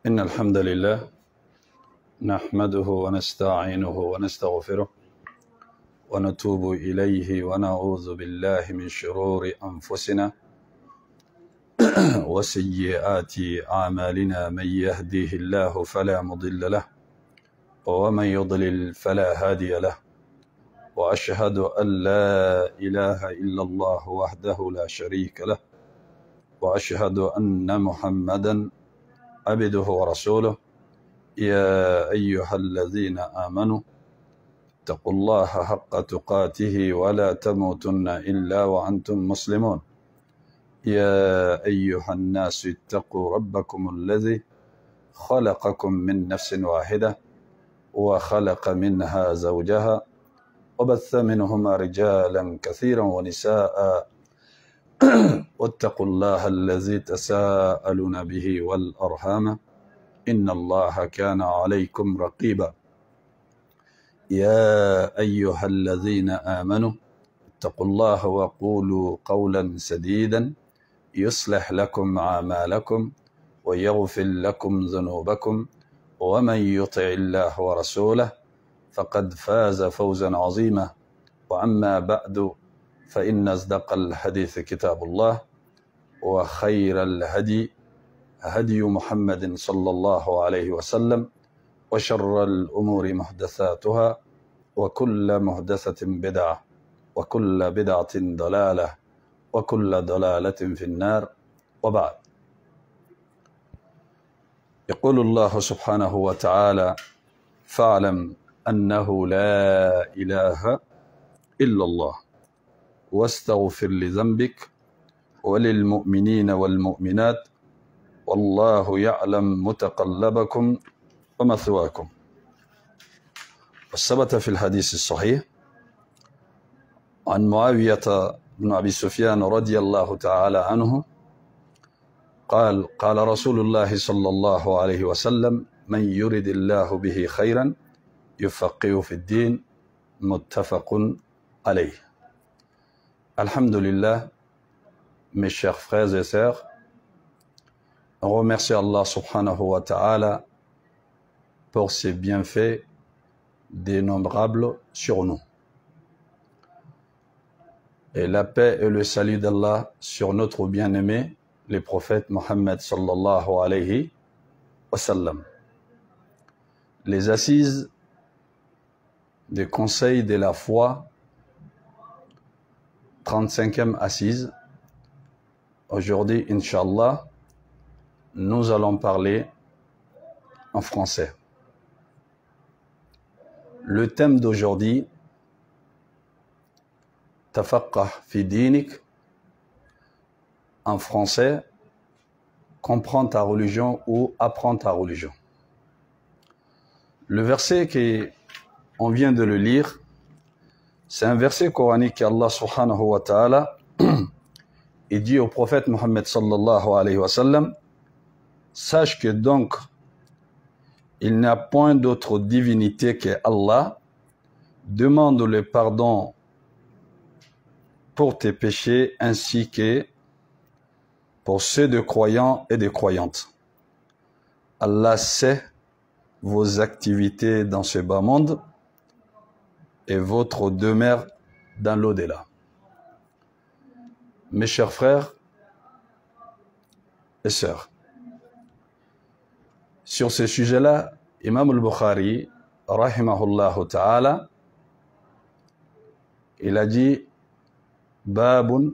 إن الحمد لله نحمده ونستعينه ونستغفره ونتوب إليه ونعوذ بالله من شرور أنفسنا وسيئات أعمالنا. من يهديه الله فلا مضل له ومن يضلل فلا هادي له، وأشهد أن لا إله إلا الله وحده لا شريك له، وأشهد أن محمدا عبده ورسوله. يا أيها الذين آمنوا اتقوا الله حق تقاته ولا تموتن إلا وأنتم مسلمون. يا أيها الناس اتقوا ربكم الذي خلقكم من نفس واحدة وخلق منها زوجها وبث منهما رجالا كثيرا ونساء واتقوا الله الذي تساءلون به والأرحام إن الله كان عليكم رقيبا. يا أيها الذين آمنوا اتقوا الله وقولوا قولا سديدا يصلح لكم أعمالكم ويغفر لكم ذنوبكم، ومن يطع الله ورسوله فقد فاز فوزا عظيما. وأما بعد فإن أصدق الحديث كتاب الله، وخير الهدي هدي محمد صلى الله عليه وسلم، وشر الأمور محدثاتها، وكل محدثة بدعة، وكل بدعة ضلالة، وكل ضلالة في النار. وبعد، يقول الله سبحانه وتعالى: فاعلم أنه لا إله إلا الله واستغفر لذنبك وللمؤمنين والمؤمنات والله يعلم متقلبكم ومثواكم. وثبت في الحديث الصحيح عن معاوية بن أبي سفيان رضي الله تعالى عنه قال رسول الله صلى الله عليه وسلم: من يرد الله به خيرا يفقه في الدين. متفق عليه. Alhamdulillah, mes chers frères et sœurs, on remercie Allah subhanahu wa ta'ala pour ses bienfaits dénombrables sur nous. Et la paix et le salut d'Allah sur notre bien-aimé, le prophète Mohammed sallallahu alayhi wa sallam. Les assises des conseils de la foi, 35e assise. Aujourd'hui, Inch'Allah, nous allons parler en français. Le thème d'aujourd'hui, Tafaqqah fi dinik, en français, comprendre ta religion ou apprendre ta religion. Le verset qu'on vient de le lire, c'est un verset coranique qu'Allah subhanahu wa ta'ala il dit au prophète Mohammed sallallahu alayhi wa sallam: sache que donc il n'y a point d'autre divinité que Allah, demande le pardon pour tes péchés ainsi que pour ceux de croyants et de croyantes. Allah sait vos activités dans ce bas monde et votre demeure dans l'au-delà. Mes chers frères et sœurs, sur ce sujet-là, Imam al-Bukhari, rahimahullah ta'ala, il a dit: Babun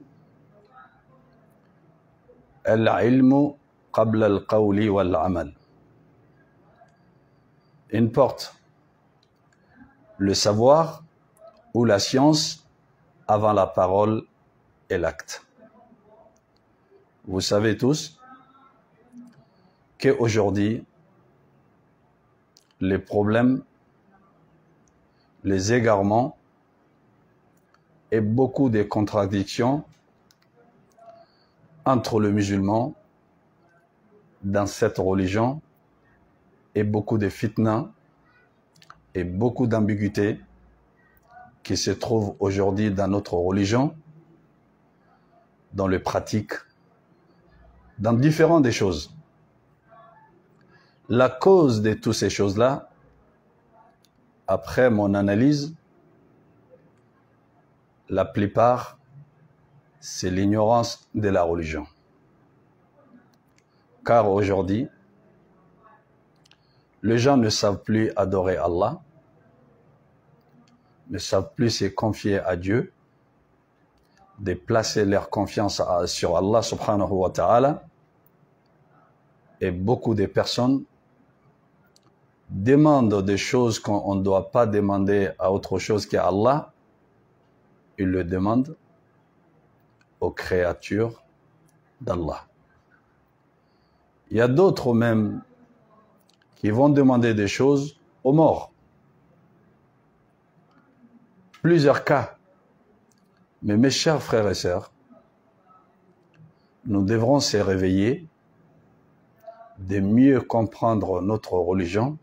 al-ilmu qabla al-qawli wal-amal. Une porte, le savoir ou la science avant la parole et l'acte. Vous savez tous qu'aujourd'hui, les problèmes, les égarements et beaucoup de contradictions entre le musulman dans cette religion et beaucoup de fitna et beaucoup d'ambiguïté qui se trouvent aujourd'hui dans notre religion, dans les pratiques, dans différentes des choses. La cause de toutes ces choses-là, après mon analyse, la plupart, c'est l'ignorance de la religion. Car aujourd'hui, les gens ne savent plus adorer Allah, ne savent plus se confier à Dieu, de placer leur confiance sur Allah subhanahu wa ta'ala. Et beaucoup de personnes demandent des choses qu'on ne doit pas demander à autre chose qu'à Allah. Ils le demandent aux créatures d'Allah. Il y a d'autres même qui vont demander des choses aux morts. Plusieurs cas. Mais mes chers frères et sœurs, nous devrons se réveiller, de mieux comprendre notre religion,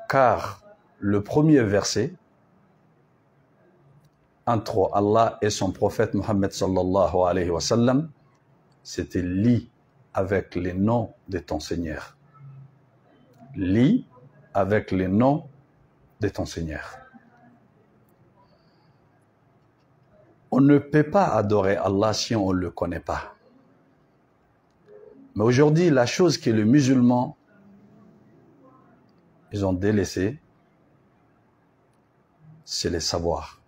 car le premier verset entre Allah et son prophète Mohammed sallallahu alayhi wa sallam, c'était « lis avec les noms de ton Seigneur ». Lis avec les noms de ton Seigneur. On ne peut pas adorer Allah si on ne le connaît pas. Mais aujourd'hui, la chose que les musulmans, ils ont délaissé, c'est le savoir.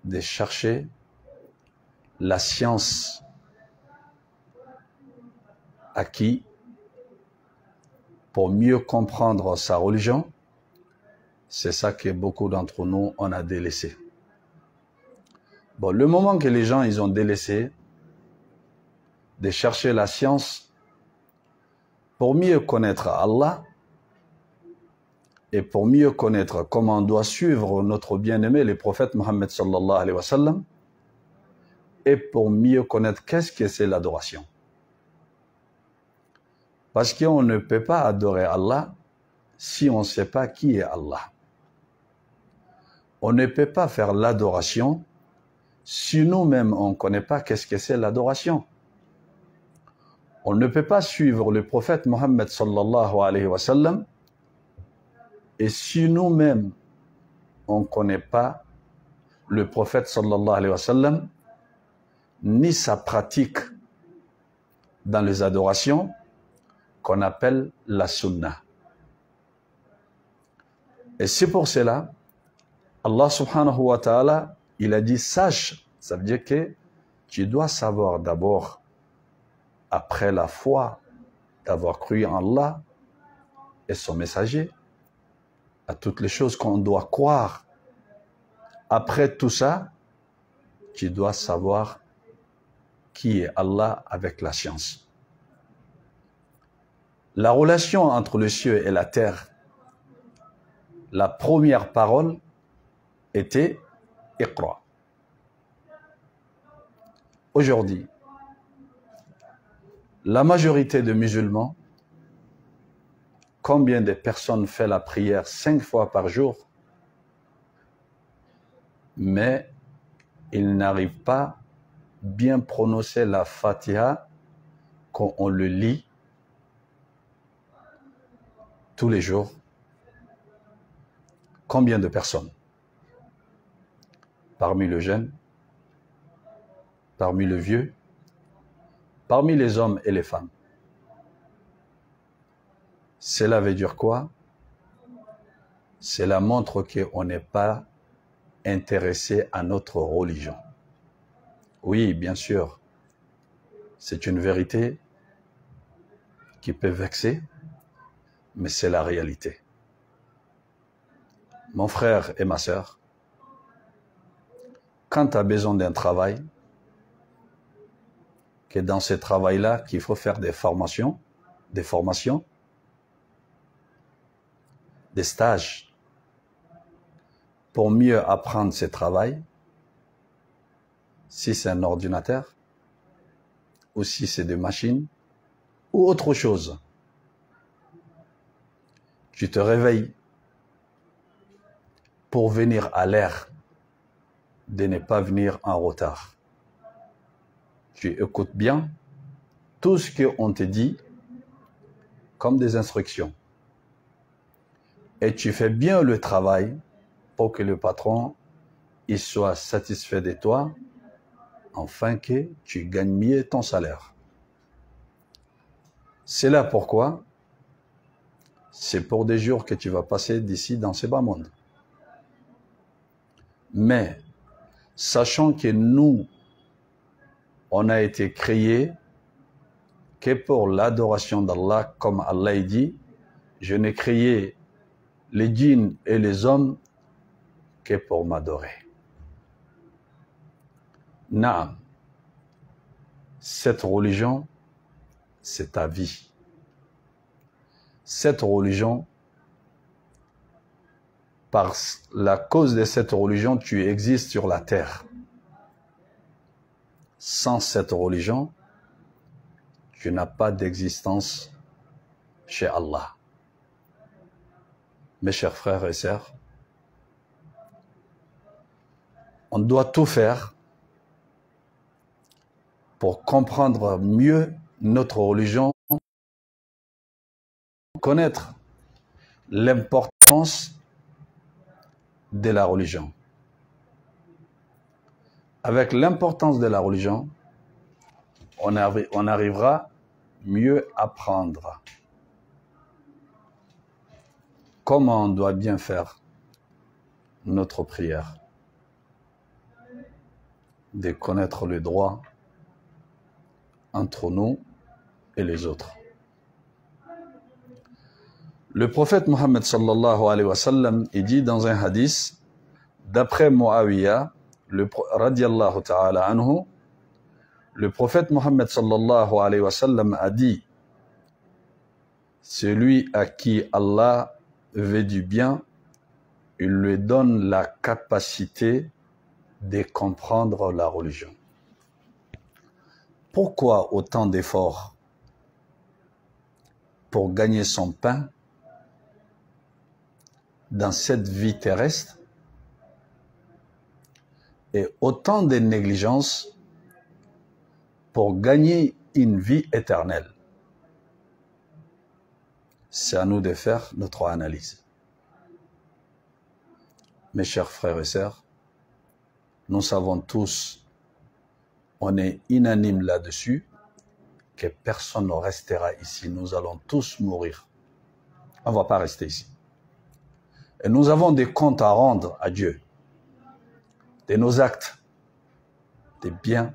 De chercher la science acquise pour mieux comprendre sa religion. C'est ça que beaucoup d'entre nous, on a délaissé. Bon, le moment que les gens, ils ont délaissé de chercher la science pour mieux connaître Allah et pour mieux connaître comment on doit suivre notre bien-aimé, le prophète Mohammed sallallahu alayhi wa sallam, et pour mieux connaître qu'est-ce que c'est l'adoration. Parce qu'on ne peut pas adorer Allah si on ne sait pas qui est Allah. On ne peut pas faire l'adoration si nous-mêmes on ne connaît pas qu'est-ce que c'est l'adoration. On ne peut pas suivre le prophète Mohammed sallallahu alayhi wa sallam et si nous-mêmes on ne connaît pas le prophète sallallahu alayhi wa sallam ni sa pratique dans les adorations qu'on appelle la sunna. Et c'est pour cela Allah subhanahu wa ta'ala, il a dit sache, ça veut dire que tu dois savoir d'abord, après la foi, d'avoir cru en Allah et son messager, à toutes les choses qu'on doit croire. Après tout ça, tu dois savoir qui est Allah avec la science. La relation entre le ciel et la terre, la première parole était Iqra. Aujourd'hui, la majorité des musulmans, combien de personnes font la prière 5 fois par jour, mais ils n'arrivent pas à bien prononcer la Fatiha quand on le lit tous les jours. Combien de personnes? Parmi les jeunes, parmi les vieux, parmi les hommes et les femmes. Cela veut dire quoi? Cela montre qu'on n'est pas intéressé à notre religion. Oui, bien sûr, c'est une vérité qui peut vexer, mais c'est la réalité. Mon frère et ma sœur, quand tu as besoin d'un travail, que dans ce travail-là, qu'il faut faire des formations, des stages, pour mieux apprendre ce travail, si c'est un ordinateur, ou si c'est des machines, ou autre chose. Tu te réveilles pour venir à l'heure, de ne pas venir en retard. Tu écoutes bien tout ce qu'on te dit comme des instructions. Et tu fais bien le travail pour que le patron il soit satisfait de toi, afin que tu gagnes mieux ton salaire. C'est là pourquoi c'est pour des jours que tu vas passer d'ici dans ce bas monde. Mais, sachant que nous, on a été créés que pour l'adoration d'Allah, comme Allah dit, je n'ai créé les djinns et les hommes que pour m'adorer. Naam, cette religion, c'est ta vie. Cette religion, par la cause de cette religion, tu existes sur la terre. Sans cette religion, tu n'as pas d'existence chez Allah. Mes chers frères et sœurs, on doit tout faire pour comprendre mieux notre religion, connaître l'importance de la religion. Avec l'importance de la religion, on arrivera mieux à apprendre comment on doit bien faire notre prière, de connaître le droit entre nous et les autres. Le prophète Mohammed sallallahu alayhi wa sallam, il dit dans un hadith, d'après Muawiyah, radiallahu ta'ala anhu, le prophète Mohammed sallallahu alayhi wa sallam a dit, celui à qui Allah veut du bien, il lui donne la capacité de comprendre la religion. Pourquoi autant d'efforts pour gagner son pain dans cette vie terrestre et autant de négligences pour gagner une vie éternelle? C'est à nous de faire notre analyse. Mes chers frères et sœurs, nous savons tous, on est unanime là-dessus, que personne ne restera ici. Nous allons tous mourir. On ne va pas rester ici. Et nous avons des comptes à rendre à Dieu, de nos actes, des biens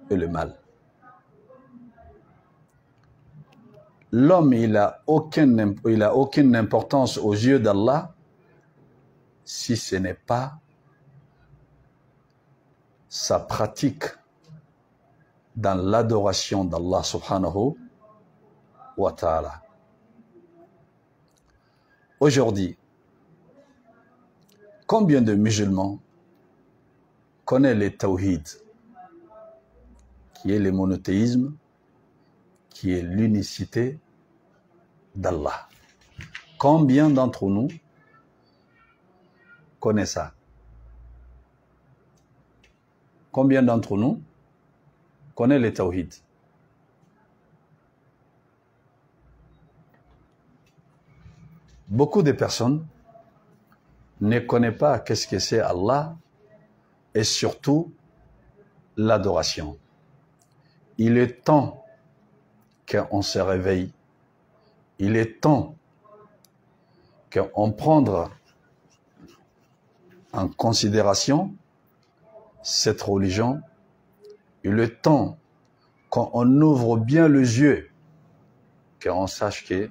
et le mal. L'homme, il a aucune importance aux yeux d'Allah si ce n'est pas sa pratique dans l'adoration d'Allah subhanahu wa ta'ala. Aujourd'hui, combien de musulmans connaissent le tawhid, qui est le monothéisme, qui est l'unicité d'Allah? Combien d'entre nous connaissent ça? Combien d'entre nous connaissent le tawhid? Beaucoup de personnes ne connaissent pas qu'est-ce que c'est Allah et surtout l'adoration. Il est temps qu'on se réveille. Il est temps qu'on prenne en considération cette religion. Il est temps qu'on ouvre bien les yeux, qu'on sache que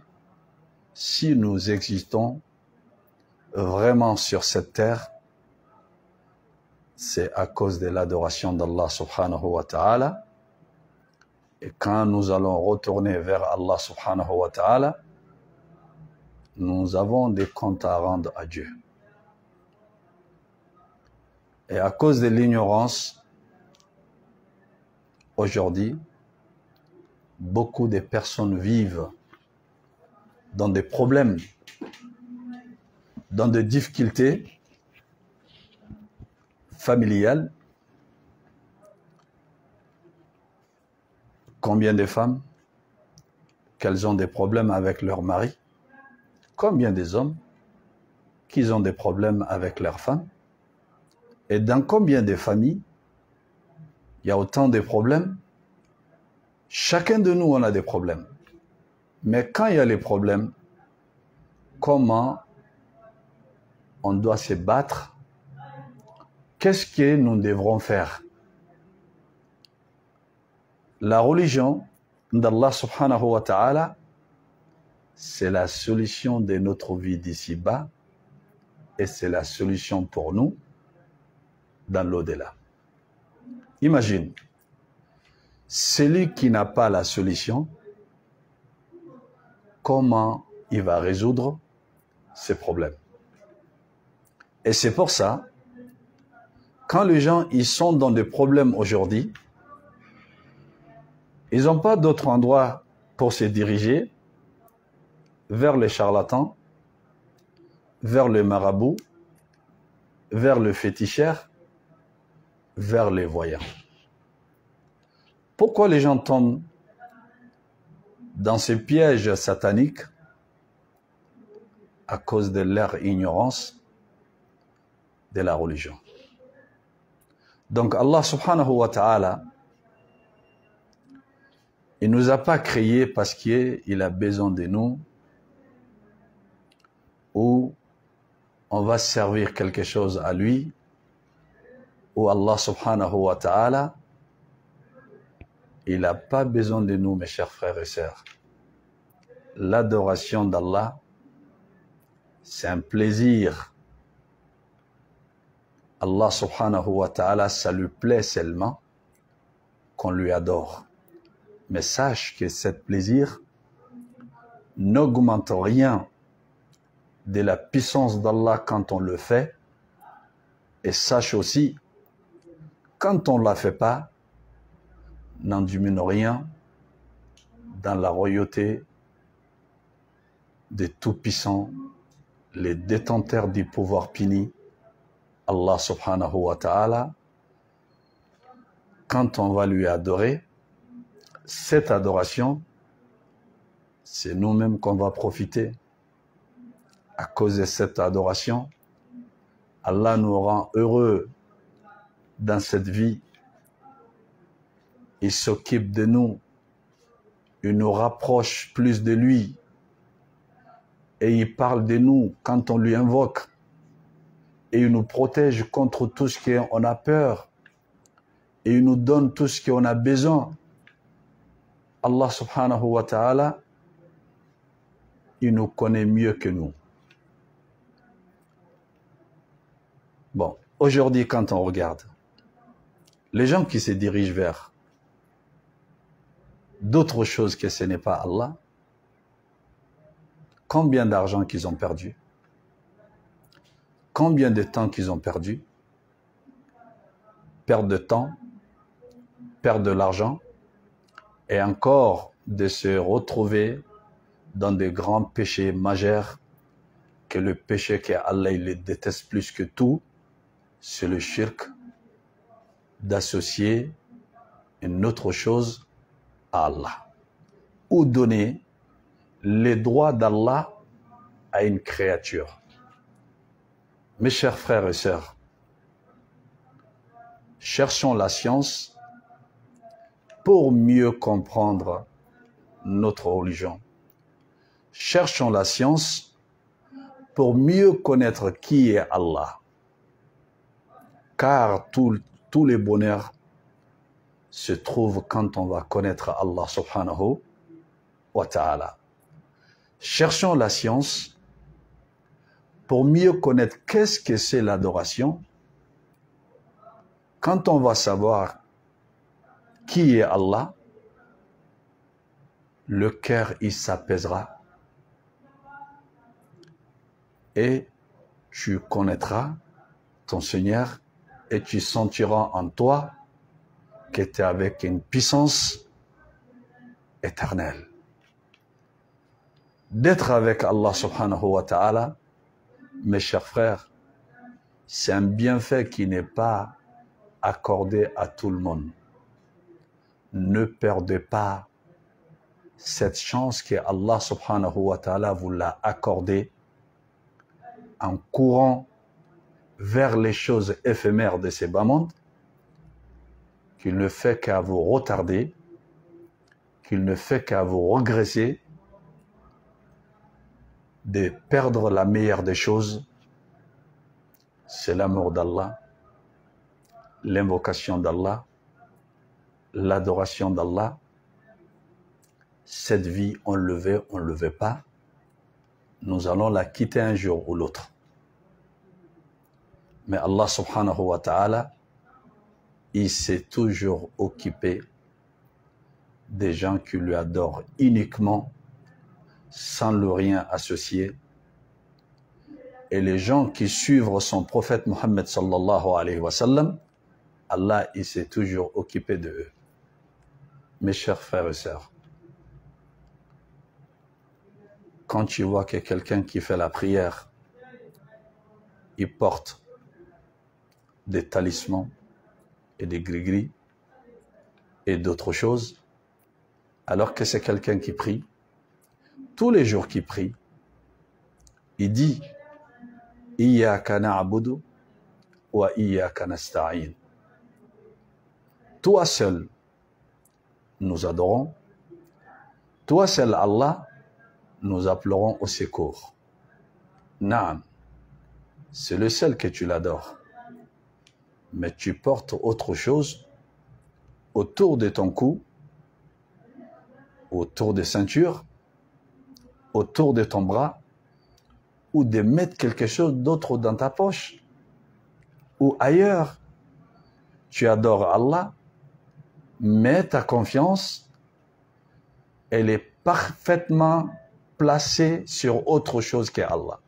si nous existons vraiment sur cette terre, c'est à cause de l'adoration d'Allah subhanahu wa ta'ala. Et quand nous allons retourner vers Allah subhanahu wa ta'ala, nous avons des comptes à rendre à Dieu. Et à cause de l'ignorance, aujourd'hui, beaucoup de personnes vivent dans des problèmes, dans des difficultés familiales. Combien de femmes qu'elles ont des problèmes avec leur mari? Combien des hommes qui ont des problèmes avec leurs femmes? Et dans combien de familles il y a autant de problèmes? Chacun de nous, on a des problèmes. Mais quand il y a les problèmes, comment on doit se battre? Qu'est-ce que nous devrons faire? La religion d'Allah subhanahu wa ta'ala, c'est la solution de notre vie d'ici-bas et c'est la solution pour nous dans l'au-delà. Imagine, celui qui n'a pas la solution, comment il va résoudre ses problèmes? Et c'est pour ça, quand les gens ils sont dans des problèmes aujourd'hui, ils n'ont pas d'autre endroit pour se diriger vers les charlatans, vers les marabouts, vers le féticheur, vers les voyants. Pourquoi les gens tombent dans ces pièges sataniques? À cause de leur ignorance de la religion. Donc Allah subhanahu wa ta'ala, il ne nous a pas créés parce qu'il a besoin de nous ou on va servir quelque chose à lui, ou Allah subhanahu wa ta'ala, il n'a pas besoin de nous, mes chers frères et sœurs. L'adoration d'Allah, c'est un plaisir. Allah subhanahu wa ta'ala, ça lui plaît seulement qu'on lui adore. Mais sache que ce plaisir n'augmente rien de la puissance d'Allah quand on le fait. Et sache aussi, quand on ne la fait pas, n'en diminue rien dans la royauté des tout-puissants, les détenteurs du pouvoir puni, Allah subhanahu wa ta'ala. Quand on va lui adorer, cette adoration, c'est nous-mêmes qu'on va profiter. À cause de cette adoration, Allah nous rend heureux dans cette vie. Il s'occupe de nous. Il nous rapproche plus de lui. Et il parle de nous quand on lui invoque. Et il nous protège contre tout ce qu'on a peur. Et il nous donne tout ce qu'on a besoin. Allah subhanahu wa ta'ala, il nous connaît mieux que nous. Bon, aujourd'hui, quand on regarde, les gens qui se dirigent vers d'autres choses que ce n'est pas Allah, combien d'argent qu'ils ont perdu? Combien de temps qu'ils ont perdu? Perte de temps, perte de l'argent, et encore de se retrouver dans des grands péchés majeurs, que le péché qu'Allah il les déteste plus que tout, c'est le shirk, d'associer une autre chose à Allah, ou donner les droits d'Allah à une créature. Mes chers frères et sœurs, cherchons la science pour mieux comprendre notre religion. Cherchons la science pour mieux connaître qui est Allah. Car tous les bonheurs se trouvent quand on va connaître Allah subhanahu wa ta'ala. Cherchons la science pour mieux connaître qu'est-ce que c'est l'adoration. Quand on va savoir qui est Allah, le cœur il s'apaisera et tu connaîtras ton Seigneur et tu sentiras en toi que tu es avec une puissance éternelle. D'être avec Allah subhanahu wa ta'ala, mes chers frères, c'est un bienfait qui n'est pas accordé à tout le monde. Ne perdez pas cette chance que Allah subhanahu wa ta'ala vous l'a accordée en courant vers les choses éphémères de ces bas mondes, qu'il ne fait qu'à vous retarder, qu'il ne fait qu'à vous regresser, de perdre la meilleure des choses, c'est l'amour d'Allah, l'invocation d'Allah, l'adoration d'Allah. Cette vie, on le veut pas, nous allons la quitter un jour ou l'autre. Mais Allah subhanahu wa ta'ala, il s'est toujours occupé des gens qui lui adorent uniquement, sans le rien associer. Et les gens qui suivent son prophète Mohammed sallallahu alayhi wa sallam, Allah, il s'est toujours occupé de eux. Mes chers frères et sœurs, quand tu vois que quelqu'un qui fait la prière, il porte des talismans et des gris-gris et d'autres choses, alors que c'est quelqu'un qui prie, tous les jours qu'il prie, il dit « Iyyaka na'budu wa iyyaka nasta'in » Toi seul, nous adorons, toi seul Allah, nous appellerons au secours. Naam, c'est le seul que tu l'adores. Mais tu portes autre chose autour de ton cou, autour des ceintures, autour de ton bras, ou de mettre quelque chose d'autre dans ta poche, ou ailleurs. Tu adores Allah, mais ta confiance, elle est parfaitement placée sur autre chose qu'Allah.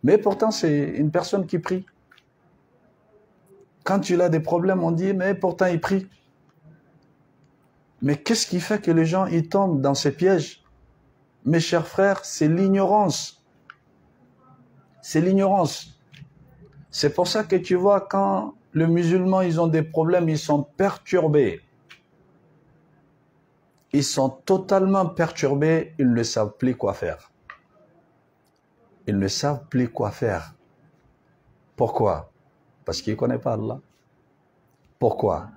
Mais pourtant, c'est une personne qui prie. Quand tu as des problèmes, on dit, mais pourtant il prie. Mais qu'est-ce qui fait que les gens ils tombent dans ces pièges? Mes chers frères, c'est l'ignorance. C'est l'ignorance. C'est pour ça que tu vois, quand les musulmans ils ont des problèmes, ils sont perturbés. Ils sont totalement perturbés, ils ne savent plus quoi faire. Ils ne savent plus quoi faire. Pourquoi? Parce qu'ils ne connaissent pas Allah. Pourquoi?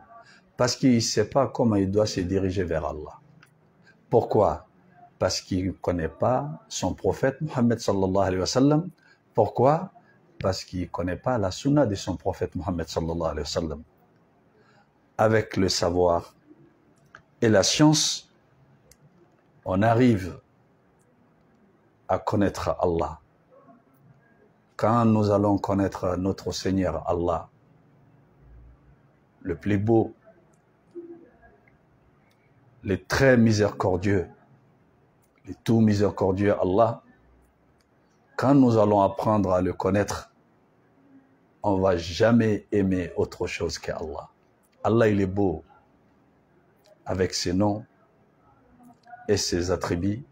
Parce qu'il ne sait pas comment il doit se diriger vers Allah. Pourquoi? Parce qu'il ne connaît pas son prophète Mohammed sallallahu alayhi wa sallam. Pourquoi? Parce qu'il ne connaît pas la sunna de son prophète Mohammed sallallahu alayhi wa sallam. Avec le savoir et la science, on arrive à connaître Allah. Quand nous allons connaître notre Seigneur Allah, le plus beau, le très miséricordieux, le tout miséricordieux Allah, quand nous allons apprendre à le connaître, on ne va jamais aimer autre chose qu'Allah. Allah, il est beau avec ses noms et ses attributs.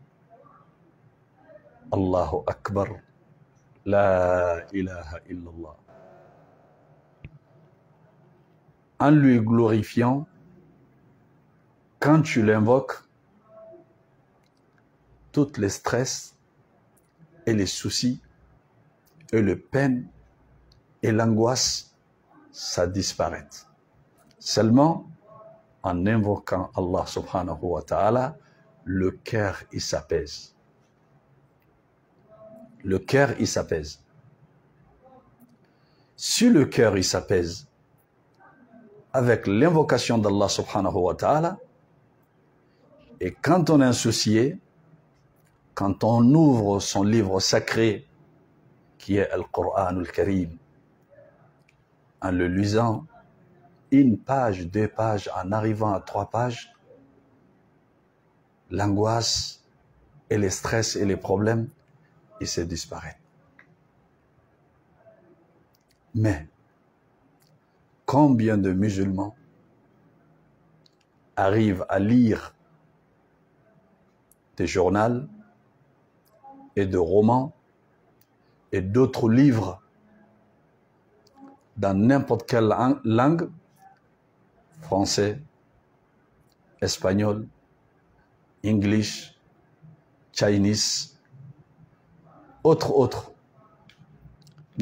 Allahu Akbar, la ilaha illallah. En lui glorifiant, quand tu l'invoques, tous les stress et les soucis et les peines et l'angoisse, ça disparaît. Seulement, en invoquant Allah subhanahu wa ta'ala, le cœur, il s'apaise. Le cœur, il s'apaise. Si le cœur, il s'apaise avec l'invocation d'Allah subhanahu wa ta'ala, et quand on est insoucié, quand on ouvre son livre sacré, qui est le Coran al-Karim, en le lisant, une page, 2 pages, en arrivant à 3 pages, l'angoisse et les stress et les problèmes, ils se disparaissent. Mais, combien de musulmans arrivent à lire des journaux et de romans et d'autres livres dans n'importe quelle langue, français, espagnol, English, Chinese, autres.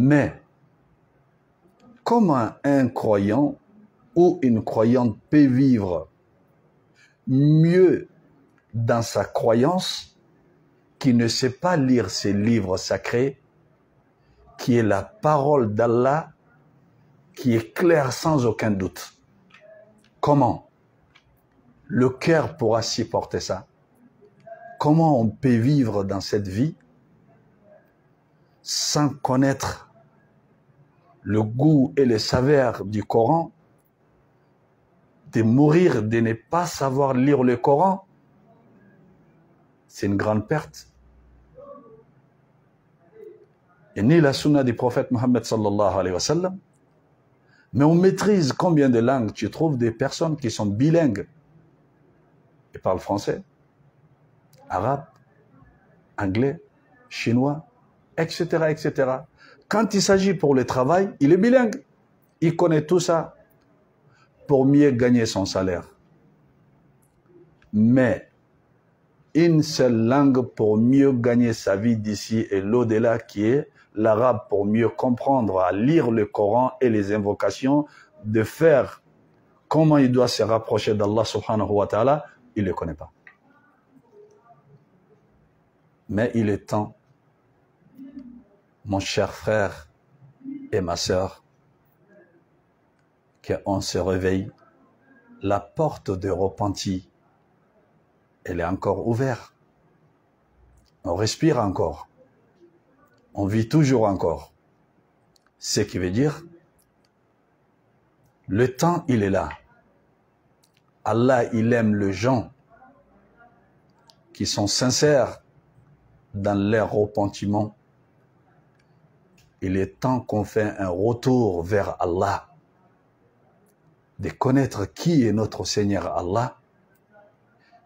Mais comment un croyant ou une croyante peut vivre mieux dans sa croyance qui ne sait pas lire ces livres sacrés, qui est la parole d'Allah, qui est claire sans aucun doute? Comment le cœur pourra supporter ça? Comment on peut vivre dans cette vie sans connaître le goût et les saveurs du Coran, de mourir, de ne pas savoir lire le Coran? C'est une grande perte. Et ni la sunna du prophète Mohammed sallallahu alayhi wa sallam, mais on maîtrise combien de langues? Tu trouves des personnes qui sont bilingues et parlent français, arabe, anglais, chinois, etc., etc. Quand il s'agit pour le travail, il est bilingue. Il connaît tout ça pour mieux gagner son salaire. Mais une seule langue pour mieux gagner sa vie d'ici et l'au-delà, qui est l'arabe, pour mieux comprendre, à lire le Coran et les invocations, de faire comment il doit se rapprocher d'Allah subhanahu wa ta'ala, il ne le connaît pas. Mais il est temps, mon cher frère et ma sœur, qu'on se réveille. La porte de repenti, elle est encore ouverte. On respire encore. On vit toujours encore. Ce qui veut dire, le temps, il est là. Allah, il aime les gens qui sont sincères dans leur repentir. Il est temps qu'on fait un retour vers Allah, de connaître qui est notre Seigneur Allah,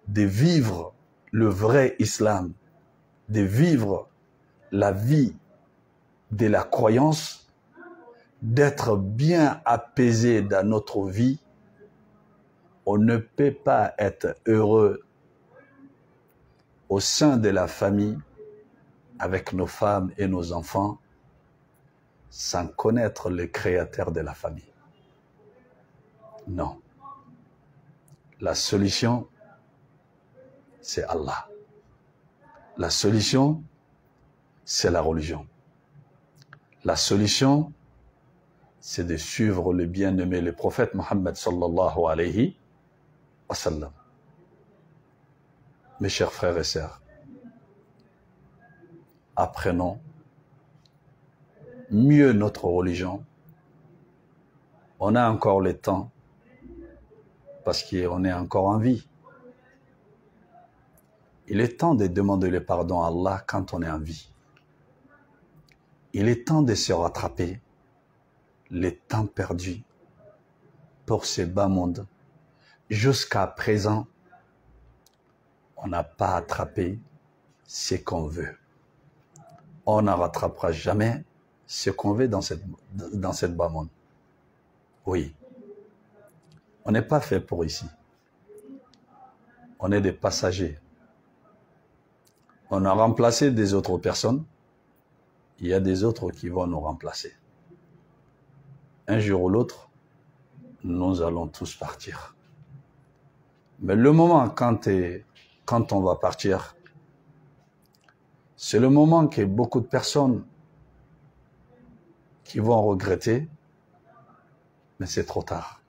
de vivre le vrai islam, de vivre la vie de la croyance, d'être bien apaisé dans notre vie. On ne peut pas être heureux au sein de la famille, avec nos femmes et nos enfants, sans connaître le créateur de la famille. Non. La solution, c'est Allah. La solution, c'est la religion. La solution, c'est de suivre le bien-aimé, le prophète Mohammed sallallahu alayhi wa sallam. Mes chers frères et sœurs, apprenons mieux notre religion. On a encore le temps, parce qu'on est encore en vie. Il est temps de demander le pardon à Allah quand on est en vie. Il est temps de se rattraper les temps perdus pour ce bas monde. Jusqu'à présent, on n'a pas attrapé ce qu'on veut. On ne rattrapera jamais ce qu'on veut dans cette bas monde. Oui. On n'est pas fait pour ici. On est des passagers. On a remplacé des autres personnes. Il y a des autres qui vont nous remplacer. Un jour ou l'autre, nous allons tous partir. Mais le moment quand on va partir, c'est le moment que beaucoup de personnes qui vont regretter, mais c'est trop tard.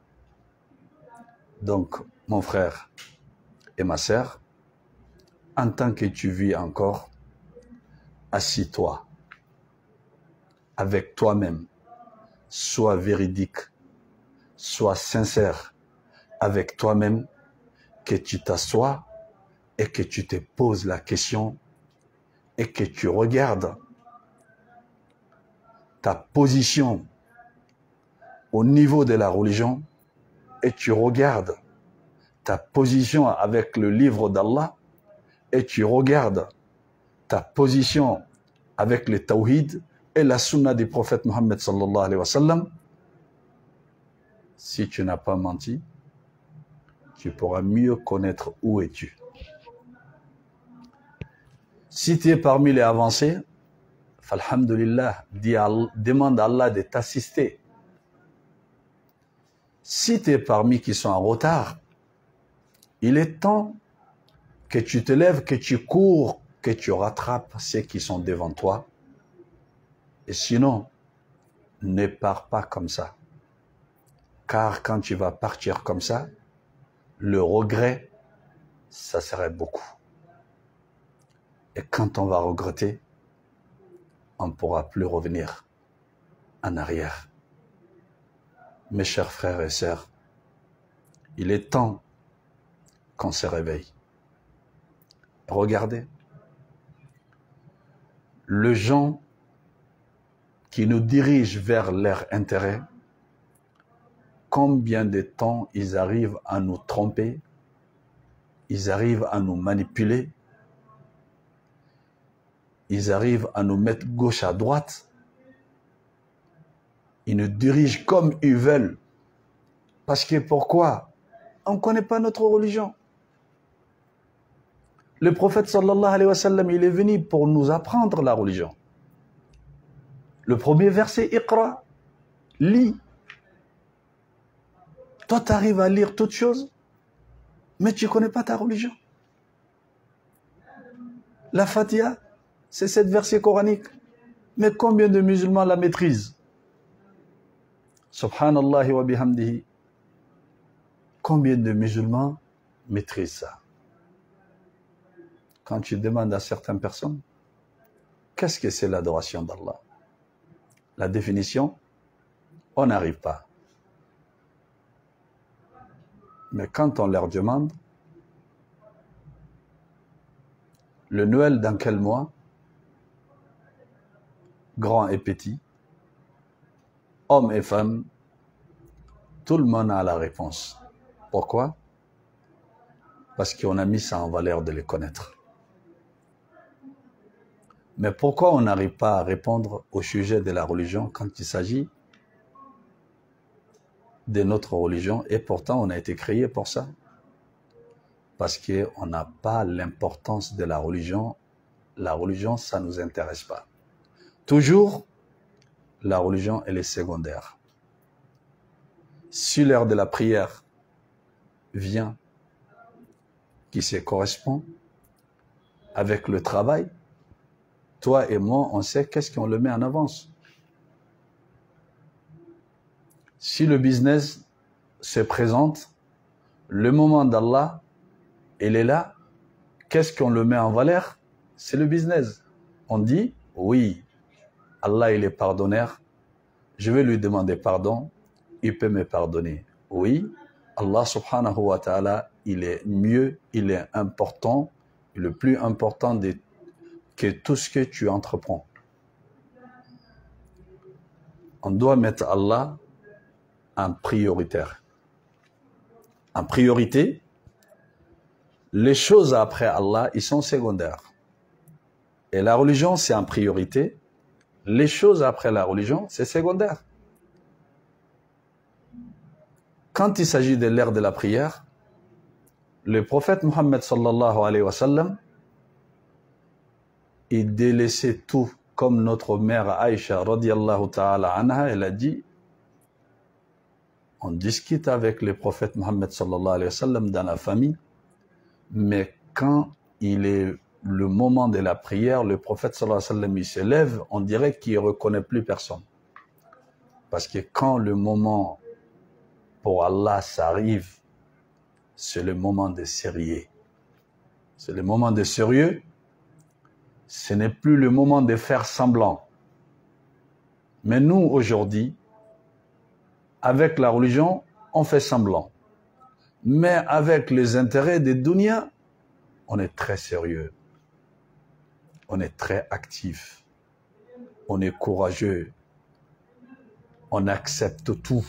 Donc, mon frère et ma sœur, en tant que tu vis encore, assis-toi avec toi-même, sois véridique, sois sincère avec toi-même, que tu t'assoies et que tu te poses la question et que tu regardes ta position au niveau de la religion et tu regardes ta position avec le livre d'Allah et tu regardes ta position avec le tawhid et la sunna du prophète Mohammed sallallahu alayhi wa sallam. Si tu n'as pas menti, tu pourras mieux connaître où es-tu. Si tu es parmi les avancés, alhamdulillah, demande à Allah de t'assister. Si tu es parmi qui sont en retard, il est temps que tu te lèves, que tu cours, que tu rattrapes ceux qui sont devant toi. Et sinon, ne pars pas comme ça. Car quand tu vas partir comme ça, le regret, ça serait beaucoup. Et quand on va regretter, on ne pourra plus revenir en arrière. Mes chers frères et sœurs, il est temps qu'on se réveille. Regardez, les gens qui nous dirigent vers leur intérêt, combien de temps ils arrivent à nous tromper, ils arrivent à nous manipuler, ils arrivent à nous mettre gauche à droite, ils nous dirigent comme ils veulent. Parce que pourquoi? On ne connaît pas notre religion. Le prophète sallallahu alayhi wa sallam, il est venu pour nous apprendre la religion. Le premier verset, Iqra, lis. Toi, tu arrives à lire toutes choses, mais tu ne connais pas ta religion. La Fatiha, c'est 7 versets coraniques. Mais combien de musulmans la maîtrisent? Subhanallah wa bihamdihi. Combien de musulmans maîtrisent ça? Quand tu demandes à certaines personnes, qu'est-ce que c'est l'adoration d'Allah? La définition, on n'arrive pas. Mais quand on leur demande, le Noël dans quel mois? Grand et petit, hommes et femmes, tout le monde a la réponse. Pourquoi? Parce qu'on a mis ça en valeur de les connaître. Mais pourquoi on n'arrive pas à répondre au sujet de la religion quand il s'agit de notre religion? Et pourtant, on a été créé pour ça. Parce qu'on n'a pas l'importance de la religion. La religion, ça ne nous intéresse pas. Toujours, la religion, elle est secondaire. Si l'heure de la prière vient, qui se correspond avec le travail, toi et moi, on sait qu'est-ce qu'on le met en avance. Si le business se présente, le moment d'Allah, il est là, qu'est-ce qu'on le met en valeur? C'est le business. On dit, oui, Allah il est pardonneur, je vais lui demander pardon, il peut me pardonner. Oui, Allah subhanahu wa ta'ala, il est mieux, il est important, le plus important que tout ce que tu entreprends. On doit mettre Allah en prioritaire. En priorité, les choses après Allah, ils sont secondaires. Et la religion, c'est en priorité. Les choses après la religion, c'est secondaire. Quand il s'agit de l'ère de la prière, le prophète Mohammed sallallahu alayhi wa sallam, il délaissait tout, comme notre mère Aïcha radiyallahu ta'ala anha, elle a dit, on discute avec le prophète Mohammed sallallahu alayhi wa sallam dans la famille, mais quand il est le moment de la prière, le prophète sallallahu alayhi wa sallam, il se lève, on dirait qu'il ne reconnaît plus personne. Parce que quand le moment pour Allah s'arrive, c'est le moment de sérieux. C'est le moment de sérieux. Ce n'est plus le moment de faire semblant. Mais nous, aujourd'hui, avec la religion, on fait semblant. Mais avec les intérêts des dunya, on est très sérieux. On est très actif. On est courageux. On accepte tout.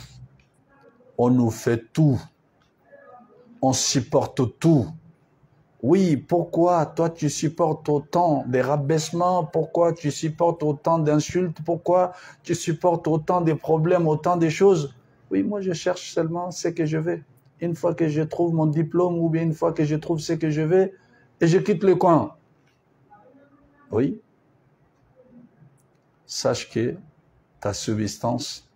On nous fait tout. On supporte tout. Oui, pourquoi toi tu supportes autant des rabaissements? Pourquoi tu supportes autant d'insultes? Pourquoi tu supportes autant de problèmes, autant de choses? Oui, moi je cherche seulement ce que je veux. Une fois que je trouve mon diplôme ou bien une fois que je trouve ce que je veux, et je quitte le coin. Oui. Sache que ta subsistance,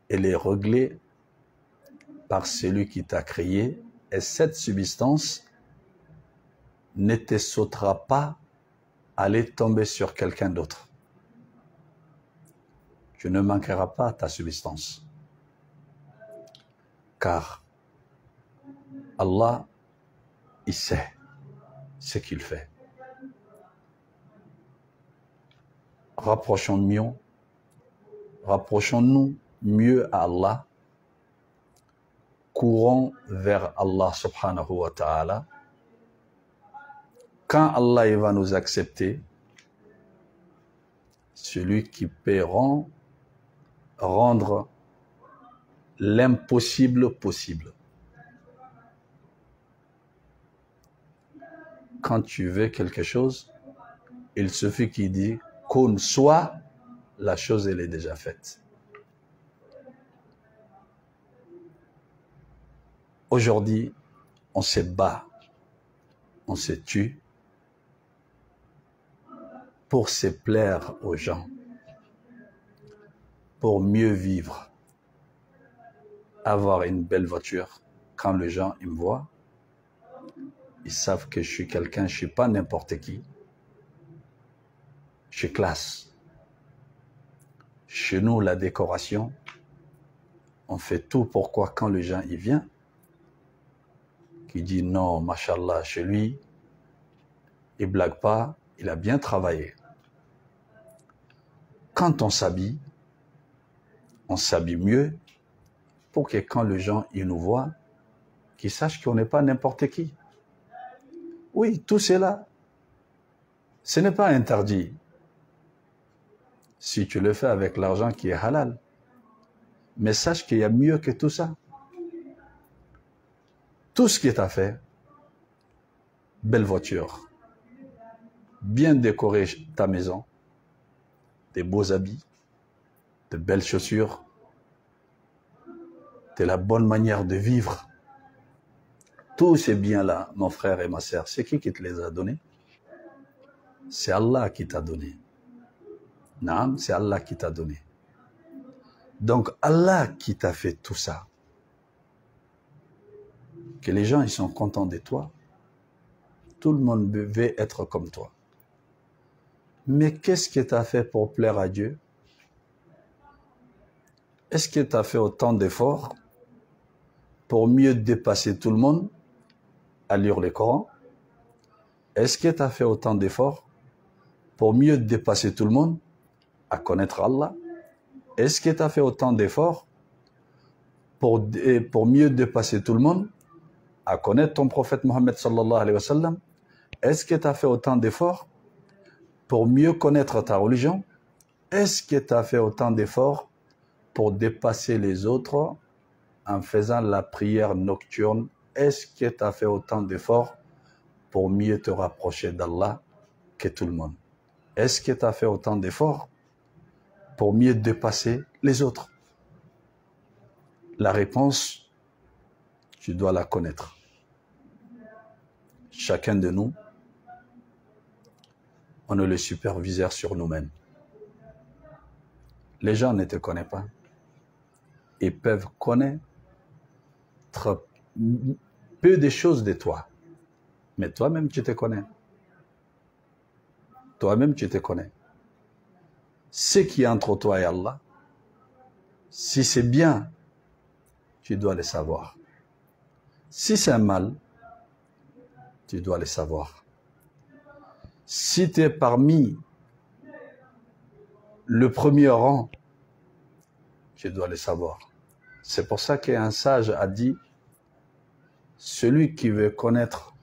elle est réglée par celui qui t'a créé, et cette subsistance ne te sautera pas à aller tomber sur quelqu'un d'autre. Tu ne manqueras pas ta subsistance. Car Allah, il sait ce qu'il fait. Rapprochons-nous mieux à Allah, courons vers Allah subhanahu wa ta'ala. Quand Allah il va nous accepter, celui qui peut rendre l'impossible possible. Quand tu veux quelque chose, il suffit qu'il dise qu'on soit, la chose elle est déjà faite. Aujourd'hui, on se bat, on se tue pour se plaire aux gens, pour mieux vivre, avoir une belle voiture. Quand les gens ils me voient, ils savent que je suis quelqu'un, je ne suis pas n'importe qui. Je suis classe. Chez nous, la décoration, on fait tout pourquoi quand les gens y viennent, qui dit non, machallah, chez lui, il blague pas, il a bien travaillé. Quand on s'habille mieux pour que quand les gens ils nous voient, qu'ils sachent qu'on n'est pas n'importe qui. Oui, tout cela, ce n'est pas interdit. Si tu le fais avec l'argent qui est halal. Mais sache qu'il y a mieux que tout ça. Tout ce qui est à faire, belle voiture, bien décorer ta maison, des beaux habits, de belles chaussures, de la bonne manière de vivre. Tous ces biens-là, mon frère et ma sœur, c'est qui te les a donnés? C'est Allah qui t'a donné. Naam, c'est Allah qui t'a donné. Donc Allah qui t'a fait tout ça. Que les gens ils sont contents de toi. Tout le monde veut être comme toi. Mais qu'est-ce que tu as fait pour plaire à Dieu? Est-ce que tu as fait autant d'efforts pour mieux dépasser tout le monde à lire le Coran? Est-ce que tu as fait autant d'efforts pour mieux dépasser tout le monde à connaître Allah? Est-ce que tu as fait autant d'efforts pour mieux dépasser tout le monde à connaître ton prophète Mohammed sallallahu alayhi wa sallam? Est-ce que tu as fait autant d'efforts pour mieux connaître ta religion? Est-ce que tu as fait autant d'efforts pour dépasser les autres en faisant la prière nocturne? Est-ce que tu as fait autant d'efforts pour mieux te rapprocher d'Allah que tout le monde? Est-ce que tu as fait autant d'efforts pour mieux dépasser les autres? La réponse, tu dois la connaître. Chacun de nous, on est le superviseur sur nous-mêmes. Les gens ne te connaissent pas. Ils peuvent connaître peu de choses de toi. Mais toi-même, tu te connais. Toi-même, tu te connais. Ce qui est entre toi et Allah, si c'est bien, tu dois le savoir. Si c'est un mal, tu dois le savoir. Si tu es parmi le premier rang, tu dois le savoir. C'est pour ça qu'un sage a dit, celui qui veut connaître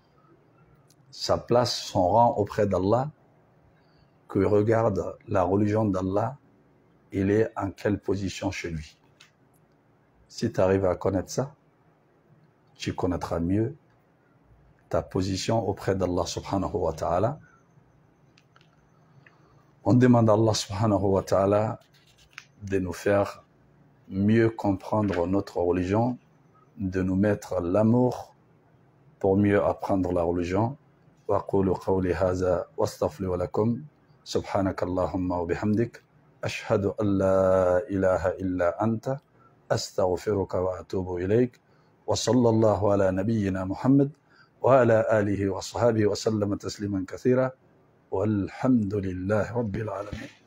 sa place, son rang auprès d'Allah, qu'il regarde la religion d'Allah, il est en quelle position chez lui. Si tu arrives à connaître ça, tu connaîtras mieux ta position auprès d'Allah subhanahu wa ta'ala. On demande à Allah subhanahu wa ta'ala de nous faire mieux comprendre notre religion, de nous mettre l'amour pour mieux apprendre la religion. وأقول قولي هذا واستغفر لكم. سبحانك اللهم وبحمدك أشهد أن لا إله إلا أنت أستغفرك وأتوب إليك. وصلى الله على نبينا محمد وعلى آله وصحبه وسلم تسليما كثيرا والحمد لله رب العالمين.